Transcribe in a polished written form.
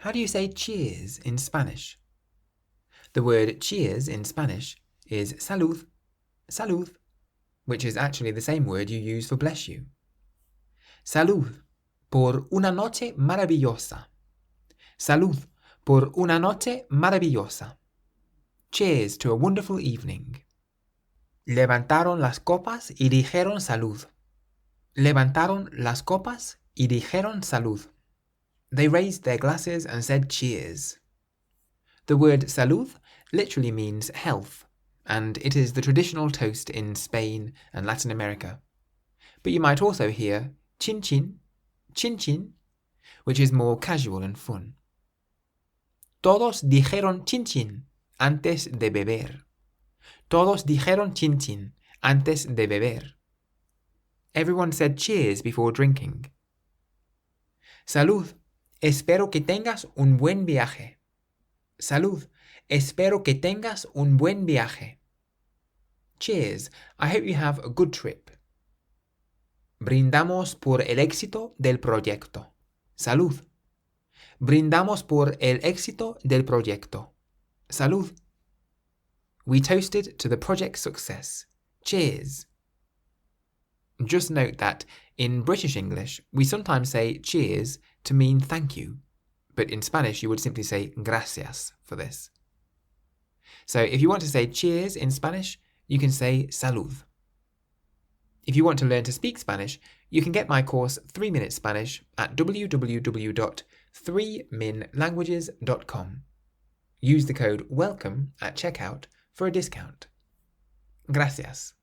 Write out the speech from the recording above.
How do you say cheers in Spanish? The word cheers in Spanish is salud, salud, which is actually the same word you use for bless you. Salud por una noche maravillosa. Salud por una noche maravillosa. Cheers to a wonderful evening. Levantaron las copas y dijeron salud. Levantaron las copas y dijeron salud. They raised their glasses and said cheers. The word salud literally means health, and it is the traditional toast in Spain and Latin America. But you might also hear chin chin, chin chin, which is more casual and fun. Todos dijeron chin chin antes de beber. Todos dijeron chin chin antes de beber. Everyone said cheers before drinking. Salud. Espero que tengas un buen viaje. Salud. Espero que tengas un buen viaje. Cheers. I hope you have a good trip. Brindamos por el éxito del proyecto. Salud. Brindamos por el éxito del proyecto. Salud. We toasted to the project's success. Cheers. Just note that in British English, we sometimes say cheers to mean thank you, but in Spanish you would simply say gracias for this. So if you want to say cheers in Spanish, you can say salud. If you want to learn to speak Spanish, you can get my course 3-Minute Spanish at www.3minlanguages.com. Use the code WELCOME at checkout for a discount. Gracias.